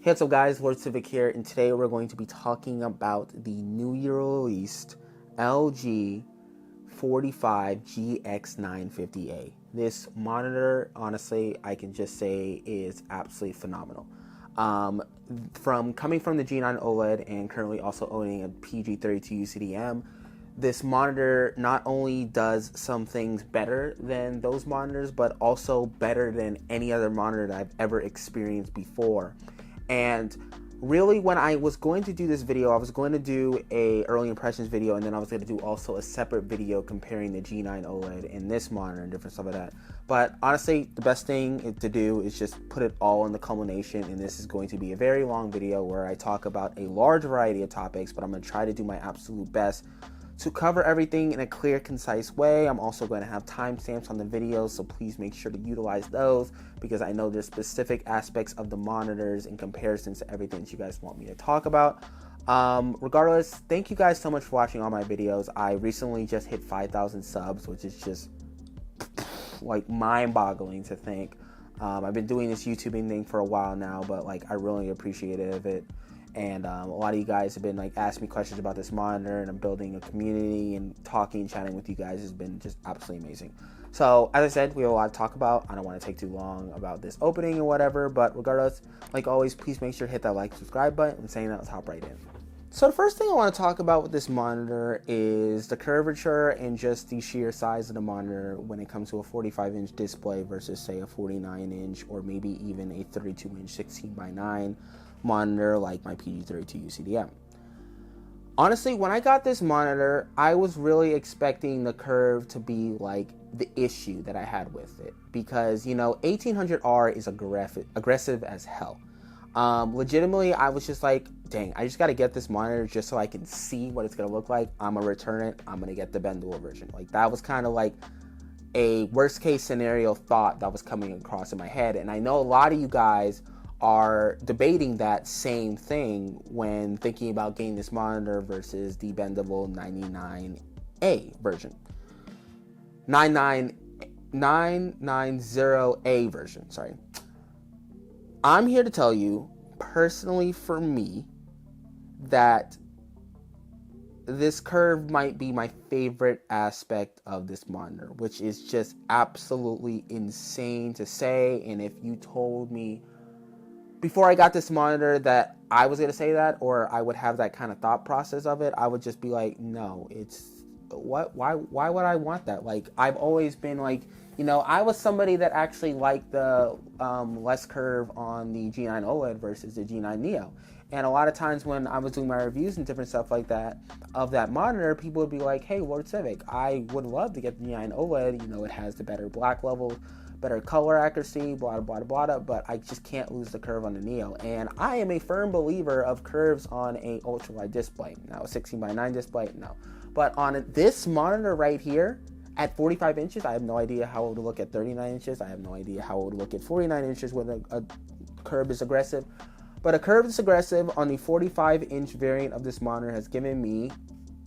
Hey, what's up guys, Lord Civic here, and today we're going to be talking about the new year released LG 45GX950A. This monitor, honestly, I can just say is absolutely phenomenal. Coming from the G9 OLED and currently also owning a PG32 UCDM, this monitor not only does some things better than those monitors, but also better than any other monitor that I've ever experienced before. And really, when I was going to do this video, I was going to do a early impressions video, and then I was going to do also a separate video comparing the G9 OLED and this monitor and different stuff like that. But honestly, the best thing to do is just put it all in the culmination, and this is going to be a very long video where I talk about a large variety of topics, but I'm going to try to do my absolute best to cover everything in a clear, concise way. I'm also going to have timestamps on the videos, so please make sure to utilize those because I know there's specific aspects of the monitors in comparisons to everything that you guys want me to talk about. Regardless, thank you guys so much for watching all my videos. I recently just hit 5,000 subs, which is just like mind-boggling to think. I've been doing this YouTubing thing for a while now, but like I really appreciate it. And a lot of you guys have been like asking me questions about this monitor, and I'm building a community, and talking and chatting with you guys has been just absolutely amazing. So as I said, we have a lot to talk about. I don't want to take too long about this opening or whatever, but regardless, like always, please make sure to hit that like, subscribe button, and saying that, let's hop right in. So the first thing I want to talk about with this monitor is the curvature and just the sheer size of the monitor when it comes to a 45-inch display versus say a 49-inch or maybe even a 32-inch 16:9 monitor like my PG32 UCDM. Honestly, when I got this monitor, I was really expecting the curve to be like the issue that I had with it because, you know, 1800R is aggressive as hell. Legitimately, I was just like, dang, I just got to get this monitor just so I can see what it's going to look like. I'm going to return it. I'm going to get the bendable version. Like, that was kind of like a worst case scenario thought that was coming across in my head. And I know a lot of you guys are debating that same thing when thinking about getting this monitor versus the bendable 990A version. 990A version, sorry. I'm here to tell you, personally for me, that this curve might be my favorite aspect of this monitor, which is just absolutely insane to say. And if you told me before I got this monitor that I was going to say that, or I would have that kind of thought process of it, I would just be like, no, it's why would I want that? Like, I've always been like, you know, I was somebody that actually liked the less curve on the G9 OLED versus the G9 Neo. And a lot of times when I was doing my reviews and different stuff like that of that monitor, people would be like, hey, Lord Civic, I would love to get the G9 OLED. You know, it has the better black level, better color accuracy, blah, blah, blah, blah, but I just can't lose the curve on the Neo. And I am a firm believer of curves on a ultra-wide display. Now, a 16:9 display, no. But on this monitor right here, at 45 inches, I have no idea how it would look at 39 inches. I have no idea how it would look at 49 inches when a curve is aggressive. But a curve that's aggressive on the 45-inch variant of this monitor has given me,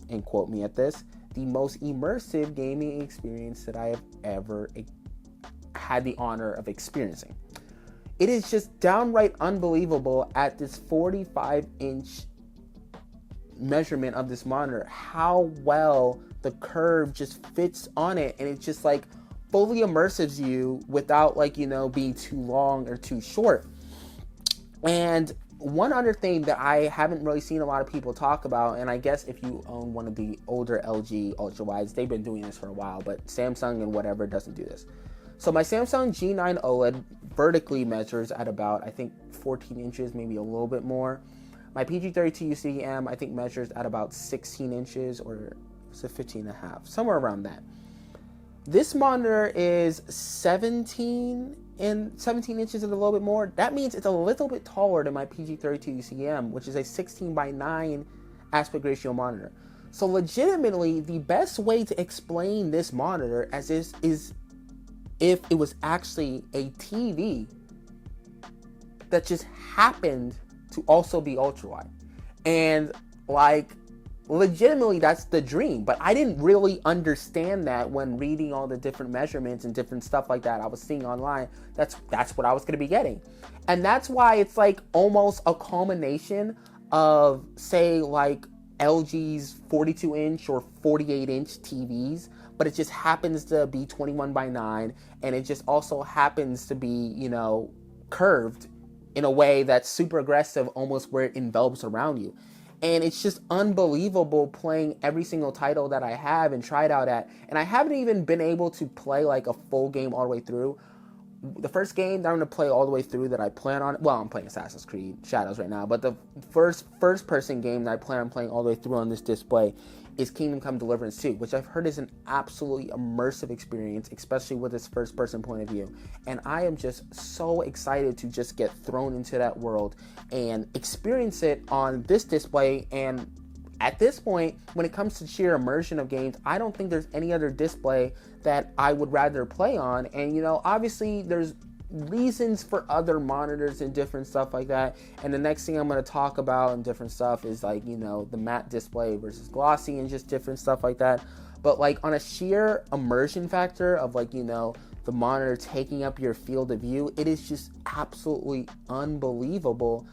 and quote me at this, the most immersive gaming experience that I have ever had the honor of experiencing. It is just downright unbelievable at this 45-inch measurement of this monitor how well the curve just fits on it, and it just like fully immersives you without, like, you know, being too long or too short. And one other thing that I haven't really seen a lot of people talk about, and I guess if you own one of the older LG ultra wides, they've been doing this for a while, but Samsung and whatever doesn't do this. So my Samsung G9 OLED vertically measures at about, I think, 14 inches, maybe a little bit more. My PG32 UCDM, I think, measures at about 16 inches, or was it 15.5, somewhere around that. This monitor is 17 inches and a little bit more. That means it's a little bit taller than my PG32 UCDM, which is a 16:9 aspect ratio monitor. So legitimately, the best way to explain this monitor as this is if it was actually a TV that just happened to also be ultra wide. And like legitimately, that's the dream. But I didn't really understand that when reading all the different measurements and different stuff like that I was seeing online. That's what I was going to be getting. And that's why it's like almost a culmination of, say, like LG's 42-inch or 48-inch TVs, but it just happens to be 21:9, and it just also happens to be, you know, curved in a way that's super aggressive, almost where it envelops around you. And it's just unbelievable playing every single title that I have and tried out at. And I haven't even been able to play like a full game all the way through. The first game that I'm going to play all the way through that I plan on, well, I'm playing Assassin's Creed Shadows right now, but the first person game that I plan on playing all the way through on this display is Kingdom Come Deliverance 2, which I've heard is an absolutely immersive experience, especially with its first person point of view. And I am just so excited to just get thrown into that world and experience it on this display. And at this point, when it comes to sheer immersion of games, I don't think there's any other display that I would rather play on. And, you know, obviously there's reasons for other monitors and different stuff like that. And the next thing I'm going to talk about and different stuff is like, you know, the matte display versus glossy and just different stuff like that. But like on a sheer immersion factor of like, you know, the monitor taking up your field of view, it is just absolutely unbelievable.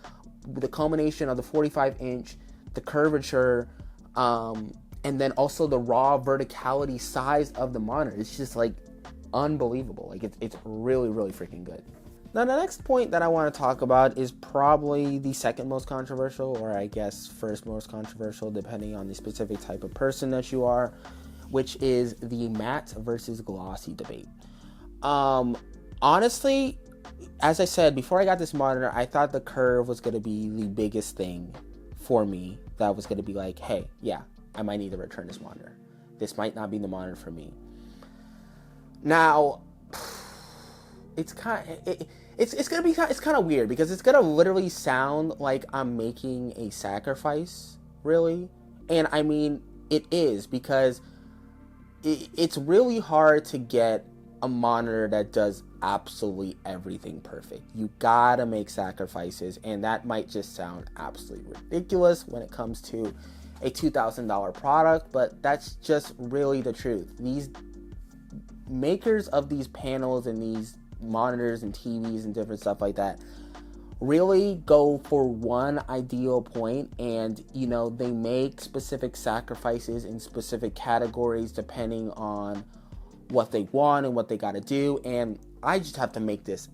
The culmination of the 45-inch, the curvature, and then also the raw verticality size of the monitor. It's just like unbelievable. Like it's really, really freaking good. Now the next point that I want to talk about is probably the second most controversial, or I guess first most controversial, depending on the specific type of person that you are, which is the matte versus glossy debate. Honestly, as I said, before I got this monitor, I thought the curve was going to be the biggest thing for me that was going to be like, hey, yeah, I might need to return this monitor. This might not be the monitor for me. Now, it's kind of weird because it's gonna literally sound like I'm making a sacrifice, really, and I mean it is, because it's really hard to get a monitor that does absolutely everything perfect. You gotta make sacrifices, and that might just sound absolutely ridiculous when it comes to a $2,000 product, but that's just really the truth. These makers of these panels and these monitors and TVs and different stuff like that really go for one ideal point, and you know, they make specific sacrifices in specific categories depending on what they want and what they got to do. And I just have to make this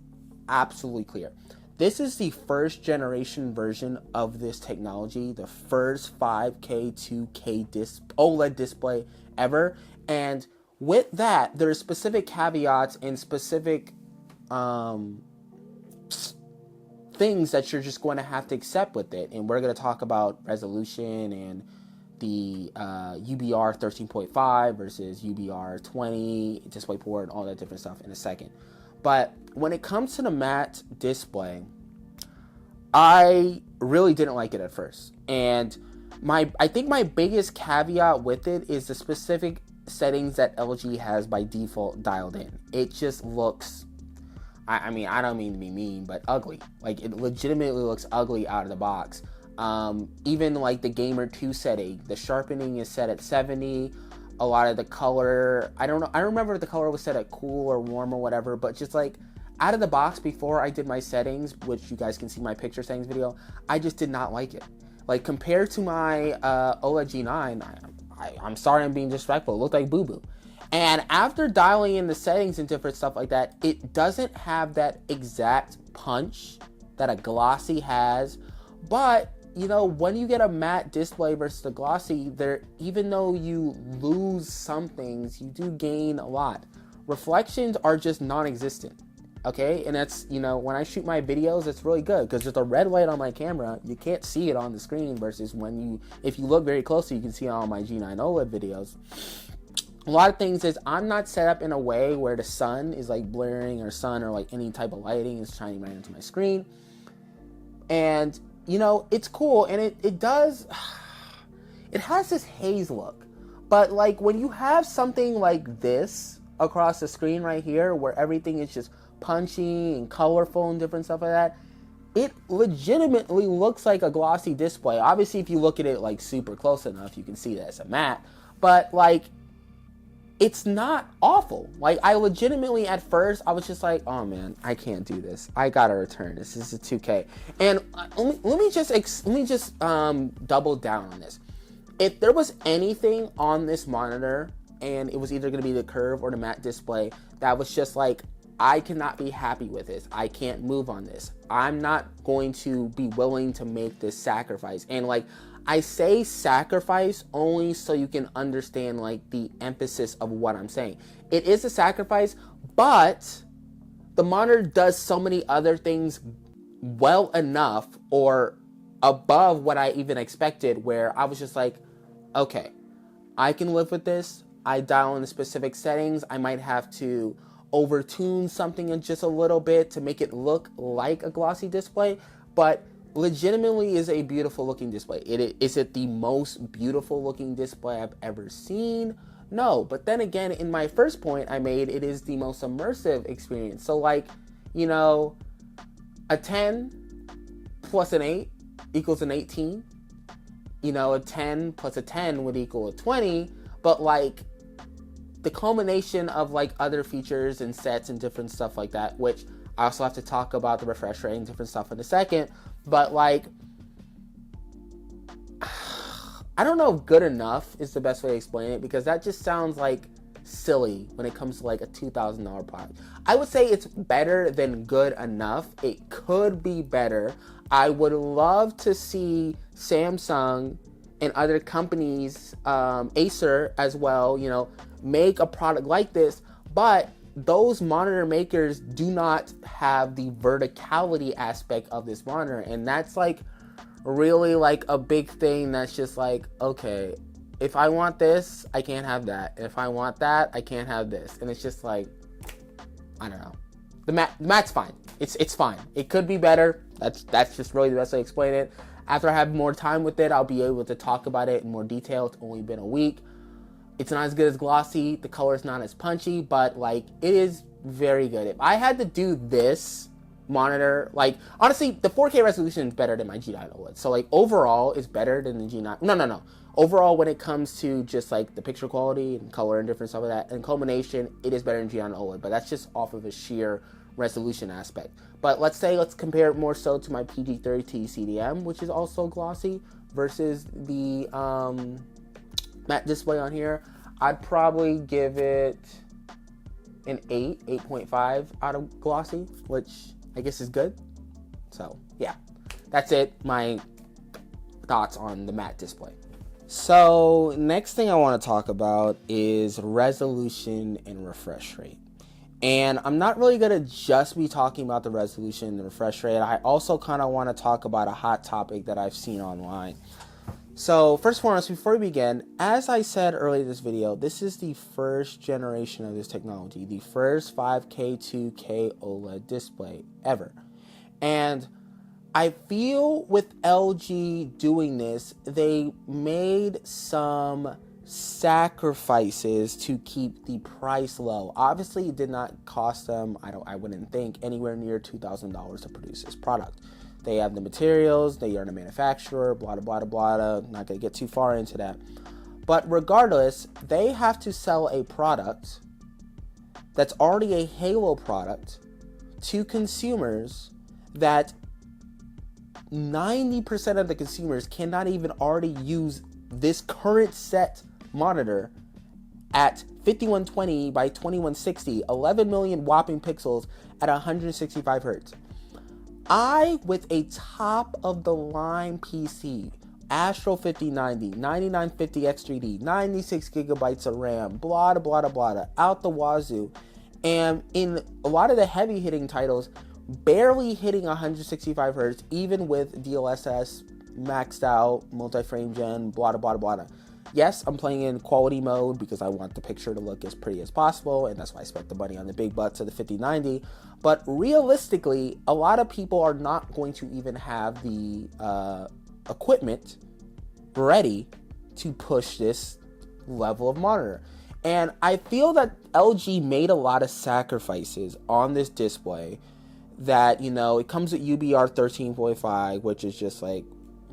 absolutely clear. This is the first generation version of this technology, the first 5K 2K OLED display ever, and with that, there are specific caveats and specific things that you're just going to have to accept with it. And we're going to talk about resolution and the UBR 13.5 versus UBR 20, DisplayPort, all that different stuff in a second. But when it comes to the matte display, I really didn't like it at first. And I think my biggest caveat with it is the specific settings that LG has by default dialed in. It just looks, I mean, I don't mean to be mean, but ugly. Like, it legitimately looks ugly out of the box. Even like the Gamer 2 setting, the sharpening is set at 70. A lot of the color, I don't know, I don't remember if the color was set at cool or warm or whatever, but just like out of the box before I did my settings, which you guys can see my picture settings video, I just did not like it. Like, compared to my OLED G9, I'm sorry I'm being disrespectful, it looked like boo-boo. And after dialing in the settings and different stuff like that, it doesn't have that exact punch that a glossy has. But, you know, when you get a matte display versus a glossy, even though you lose some things, you do gain a lot. Reflections are just non-existent. Okay, and that's, you know, when I shoot my videos, it's really good because there's a red light on my camera. You can't see it on the screen versus if you look very closely, you can see it on my G9 OLED videos. A lot of things is I'm not set up in a way where the sun is like blaring or like any type of lighting is shining right into my screen. And, you know, it's cool, and it has this haze look. But like when you have something like this across the screen right here where everything is just punchy and colorful and different stuff like that, it legitimately looks like a glossy display. Obviously, if you look at it like super close enough, you can see that it's a matte. But like, it's not awful. Like, I legitimately, at first, I was just like, oh man, I can't do this. I gotta return this. This is a 2K. And let me just double down on this. If there was anything on this monitor, and it was either gonna be the curve or the matte display, that was just like, I cannot be happy with this. I can't move on this. I'm not going to be willing to make this sacrifice. And like, I say sacrifice only so you can understand like the emphasis of what I'm saying. It is a sacrifice, but the monitor does so many other things well enough or above what I even expected, where I was just like, okay, I can live with this. I dial in the specific settings. I might have to overtune something in just a little bit to make it look like a glossy display, but legitimately is a beautiful looking display. Is it the most beautiful looking display I've ever seen? No, but then again, in my first point I made, it is the most immersive experience. So like, you know, a 10 plus an 8 equals an 18. You know, a 10 plus a 10 would equal a 20, but like, the culmination of like other features and sets and different stuff like that, which I also have to talk about the refresh rate and different stuff in a second, but like, I don't know if good enough is the best way to explain it, because that just sounds like silly when it comes to like a $2,000 product. I would say it's better than good enough. It could be better. I would love to see Samsung and other companies, Acer as well, you know, make a product like this, but those monitor makers do not have the verticality aspect of this monitor, and that's like really like a big thing. That's just like, okay, if I want this, I can't have that. If I want that, I can't have this. And it's just like, I don't know. The matte's fine. It's fine. It could be better. That's just really the best way to explain it. After I have more time with it, I'll be able to talk about it in more detail. It's only been a week. It's not as good as Glossy. The color is not as punchy, but like, it is very good. If I had to do this monitor, like, honestly, the 4K resolution is better than my G9 OLED. So like, overall, it's better than the G9. No. Overall, when it comes to just like the picture quality and color and different stuff like that, and culmination, it is better than G9 OLED. But that's just off of a sheer resolution aspect. But let's compare it more so to my PG30T CDM, which is also glossy, versus the matte display on here. I'd probably give it an 8.5 out of glossy, which I guess is good. So yeah, that's it. My thoughts on the matte display. So next thing I want to talk about is resolution and refresh rate. And I'm not really going to just be talking about the resolution and the refresh rate. I also kind of want to talk about a hot topic that I've seen online. So first and foremost, before we begin, as I said earlier in this video, this is the first generation of this technology, the first 5K 2K OLED display ever. And I feel with LG doing this, they made some sacrifices to keep the price low. Obviously, it did not cost them, I wouldn't think, anywhere near $2,000 to produce this product. They have the materials, they are the manufacturer, blah, blah, blah, blah. Not going to get too far into that. But regardless, they have to sell a product that's already a Halo product to consumers that 90% of the consumers cannot even already use this current set monitor at 5120 by 2160, 11 million whopping pixels at 165 hertz. I, with a top of the line PC, Astro 5090, 9950X3D, 96 gigabytes of RAM, blah, blah, blah, blah, out the wazoo, and in a lot of the heavy hitting titles, barely hitting 165 hertz, even with DLSS, maxed out, multi-frame gen, blah, blah, blah, blah. Yes, I'm playing in quality mode because I want the picture to look as pretty as possible, and that's why I spent the money on the big butts of the 5090. But realistically, a lot of people are not going to even have the equipment ready to push this level of monitor. And I feel that LG made a lot of sacrifices on this display that, you know, it comes with UBR 13.5, which is just like,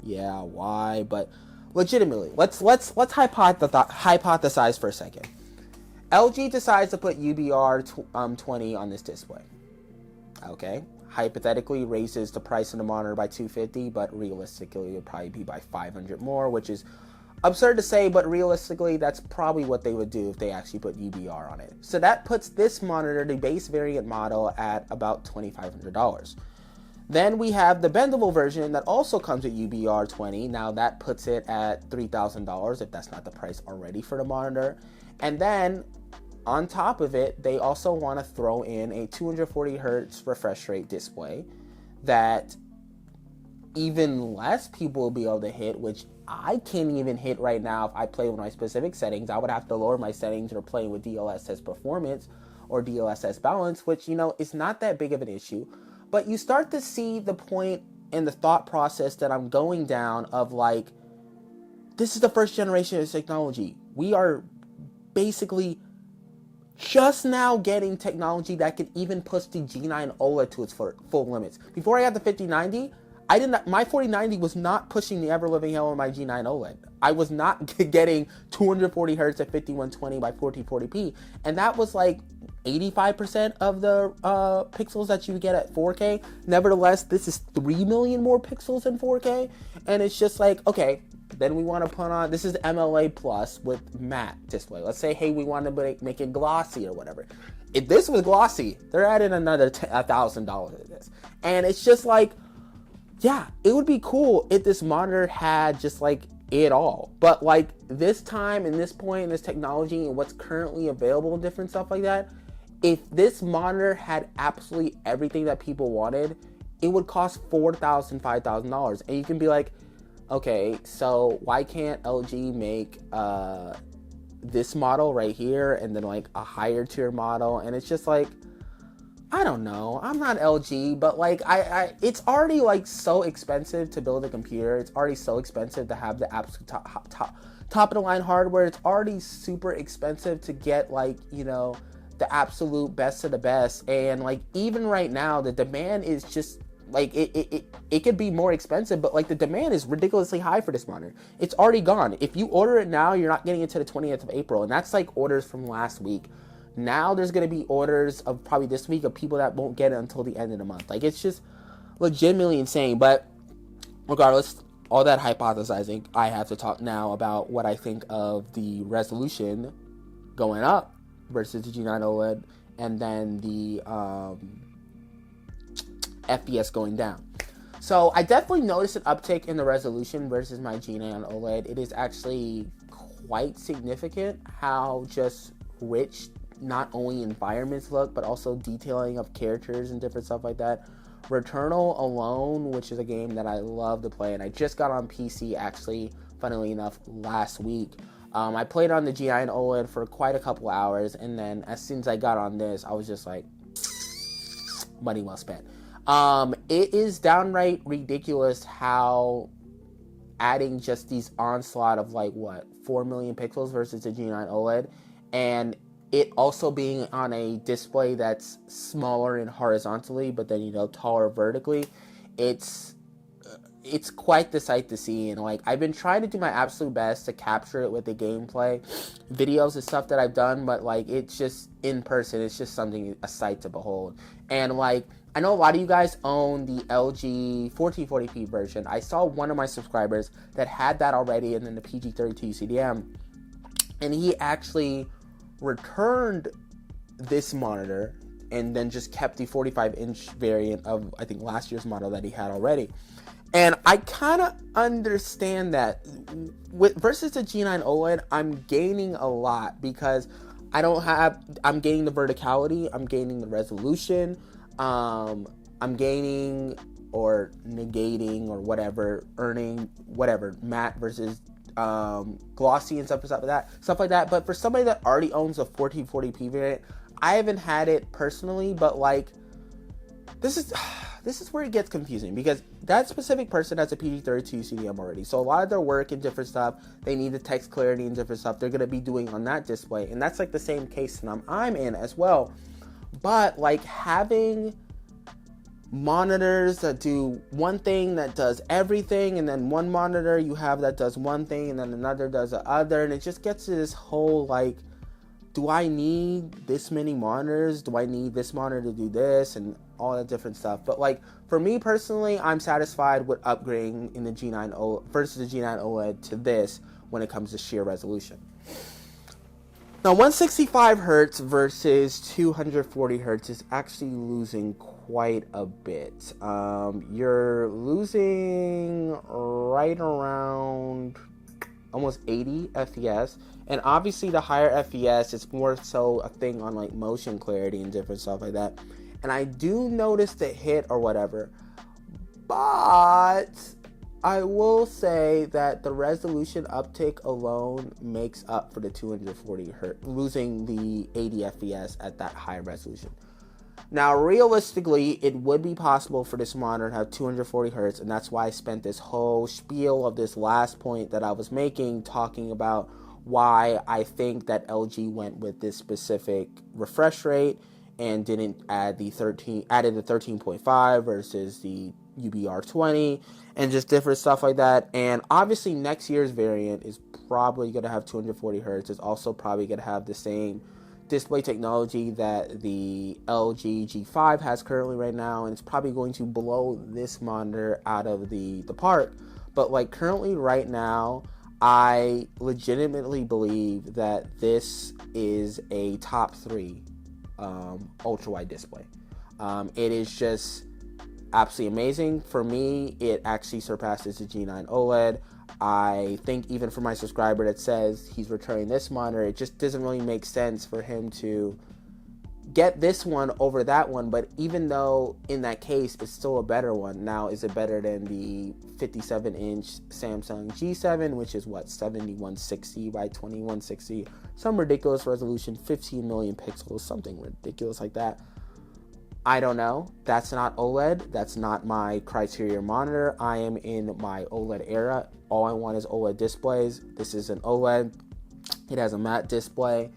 yeah, why? But legitimately, let's hypothesize for a second. LG decides to put UBR 20 on this display. Okay, hypothetically raises the price of the monitor by $250, but realistically it would probably be by $500 more, which is absurd to say, but realistically that's probably what they would do if they actually put UBR on it. So that puts this monitor, the base variant model, at about $2,500. Then we have the bendable version that also comes with UBR 20. Now that puts it at $3,000 if that's not the price already for the monitor. And then on top of it, they also want to throw in a 240 hertz refresh rate display that even less people will be able to hit, which I can't even hit right now if I play with my specific settings. I would have to lower my settings or play with DLSS performance or DLSS balance, which, you know, is not that big of an issue. But you start to see the point in the thought process that I'm going down of like, this is the first generation of technology. We are basically just now getting technology that could even push the G9 OLED to its full limits. Before I got the 5090, my 4090 was not pushing the ever-living hell on my G9 OLED. I was not getting 240 hertz at 5120 by 1440p, and that was like 85% of the pixels that you get at 4K. Nevertheless, this is 3 million more pixels in 4K, and it's just like, okay, then we want to put on, this is MLA Plus with matte display. Let's say, hey, we want to make it glossy or whatever. If this was glossy, they're adding another $1,000 to this. And it's just like, yeah, it would be cool if this monitor had just like it all. But like this time and this point in this technology and what's currently available and different stuff like that, if this monitor had absolutely everything that people wanted, it would cost $4,000, $5,000. And you can be like, okay, so why can't LG make this model right here and then like a higher tier model? And it's just like, I don't know. I'm not LG, but like it's already like so expensive to build a computer. It's already so expensive to have the absolute top of the line hardware. It's already super expensive to get like, you know, the absolute best of the best. And like even right now, the demand is just like it could be more expensive, but like the demand is ridiculously high for this monitor. It's already gone. If you order it now, you're not getting it to the 20th of April, and that's like orders from last week. Now there's going to be orders of probably this week of people that won't get it until the end of the month. Like, it's just legitimately insane. But regardless, all that hypothesizing, I have to talk now about what I think of the resolution going up versus the G9 OLED, and then the FPS going down. So I definitely noticed an uptick in the resolution versus my G9 OLED. It is actually quite significant how just rich not only environments look, but also detailing of characters and different stuff like that. Returnal alone, which is a game that I love to play, and I just got on PC actually, funnily enough, last week. I played on the G9 OLED for quite a couple hours, and then as soon as I got on this, I was just like, money well spent. It is downright ridiculous how adding just these onslaught of like, what, 4 million pixels versus the G9 OLED, and it also being on a display that's smaller and horizontally, but then, you know, taller vertically, it's quite the sight to see. And like, I've been trying to do my absolute best to capture it with the gameplay videos and stuff that I've done, but like, it's just in person, it's just something, a sight to behold. And like, I know a lot of you guys own the LG 1440p version. I saw one of my subscribers that had that already, and then the PG32 CDM, and he actually returned this monitor and then just kept the 45-inch variant of, I think, last year's model that he had already. And I kind of understand that. Versus the G9 OLED, I'm gaining a lot because I'm gaining the verticality, I'm gaining the resolution, I'm gaining or negating or whatever, earning whatever, matte versus glossy and stuff like that. But for somebody that already owns a 1440p variant, I haven't had it personally, but like, this is where it gets confusing, because that specific person has a PG32 CDM already. So a lot of their work and different stuff, they need the text clarity and different stuff they're going to be doing on that display. And that's like the same case that I'm in as well. But like, having monitors that do one thing that does everything, and then one monitor you have that does one thing and then another does the other, and it just gets to this whole like, do I need this many monitors? Do I need this monitor to do this and all that different stuff? But like for me personally, I'm satisfied with upgrading in the G9 OLED versus the G9 OLED to this when it comes to sheer resolution. Now 165 Hz versus 240 Hz is actually losing quite a bit. You're losing right around almost 80 FPS, and obviously the higher FPS, it's more so a thing on like motion clarity and different stuff like that. And I do notice the hit or whatever, but I will say that the resolution uptick alone makes up for the 240 Hz, losing the 80 FPS at that high resolution. Now, realistically, it would be possible for this monitor to have 240 Hz, and that's why I spent this whole spiel of this last point that I was making, talking about why I think that LG went with this specific refresh rate and didn't add the 13.5 versus the UBR20 and just different stuff like that. And obviously, next year's variant is probably going to have 240 Hz. It's also probably going to have the same display technology that the LG G5 has currently right now, and it's probably going to blow this monitor out of the park. But like currently right now, I legitimately believe that this is a top 3 ultra wide display. It is just absolutely amazing. For me, it actually surpasses the G9 OLED. I think even for my subscriber that says he's returning this monitor, it just doesn't really make sense for him to get this one over that one. But even though in that case it's still a better one, now is it better than the 57-inch Samsung G7, which is what, 7160 by 2160, some ridiculous resolution, 15 million pixels, something ridiculous like that. I don't know. That's not OLED. That's not my criteria monitor. I am in my OLED era. All I want is OLED displays. This is an OLED. It has a matte display.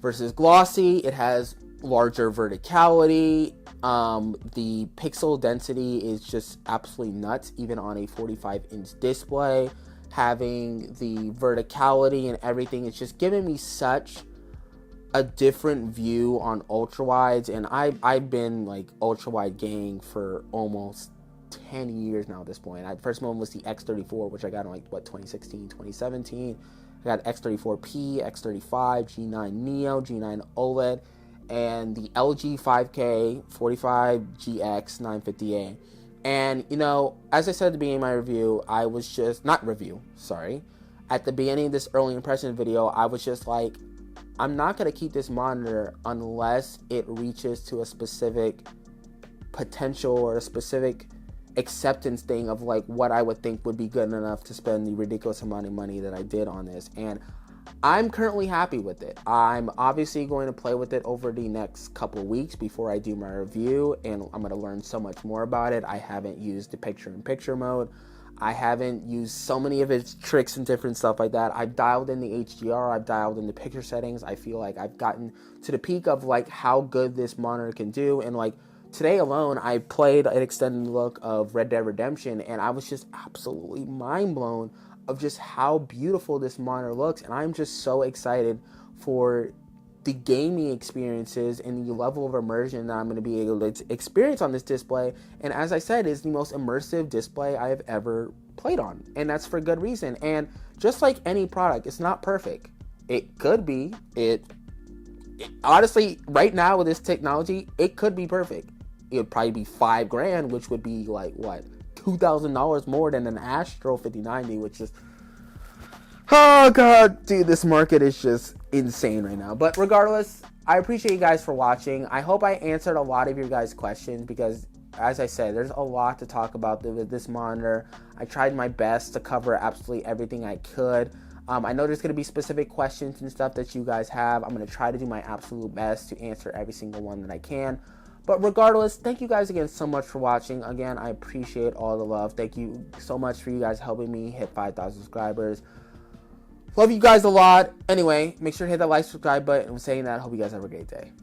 Versus Glossy, it has larger verticality. The pixel density is just absolutely nuts, even on a 45-inch display. Having the verticality and everything, it's just giving me such a different view on ultra wides, and I've been like ultra wide gang for almost 10 years now at this point. First one was the X34, which I got in like 2016, 2017. I got X34P, X35, G9 Neo, G9 OLED, and the LG 5K 45GX950A. And you know, as I said at the beginning of my review, I was just at the beginning of this early impression video, I was just like, I'm not going to keep this monitor unless it reaches to a specific potential or a specific acceptance thing of like what I would think would be good enough to spend the ridiculous amount of money that I did on this. And I'm currently happy with it. I'm obviously going to play with it over the next couple of weeks before I do my review, and I'm going to learn so much more about it. I haven't used the picture-in-picture mode. I haven't used so many of its tricks and different stuff like that. I've dialed in the HDR, I've dialed in the picture settings. I feel like I've gotten to the peak of like how good this monitor can do. And like today alone, I played an extended look of Red Dead Redemption, and I was just absolutely mind blown of just how beautiful this monitor looks. And I'm just so excited for the gaming experiences and the level of immersion that I'm going to be able to experience on this display. And as I said, it's the most immersive display I have ever played on, and that's for good reason. And just like any product, it's not perfect. It could be. It honestly, right now with this technology, it could be perfect. It would probably be $5,000, which would be like what, $2,000 more than an Astro 5090, which is, oh god, dude, this market is just insane right now. But regardless, I appreciate you guys for watching. I hope I answered a lot of your guys' questions, because as I said, there's a lot to talk about with this monitor. I tried my best to cover absolutely everything I could. I know there's going to be specific questions and stuff that you guys have. I'm going to try to do my absolute best to answer every single one that I can. But regardless, thank you guys again so much for watching. Again, I appreciate all the love. Thank you so much for you guys helping me hit 5,000 subscribers. Love you guys a lot. Anyway, make sure to hit that like, subscribe button. And saying that, I hope you guys have a great day.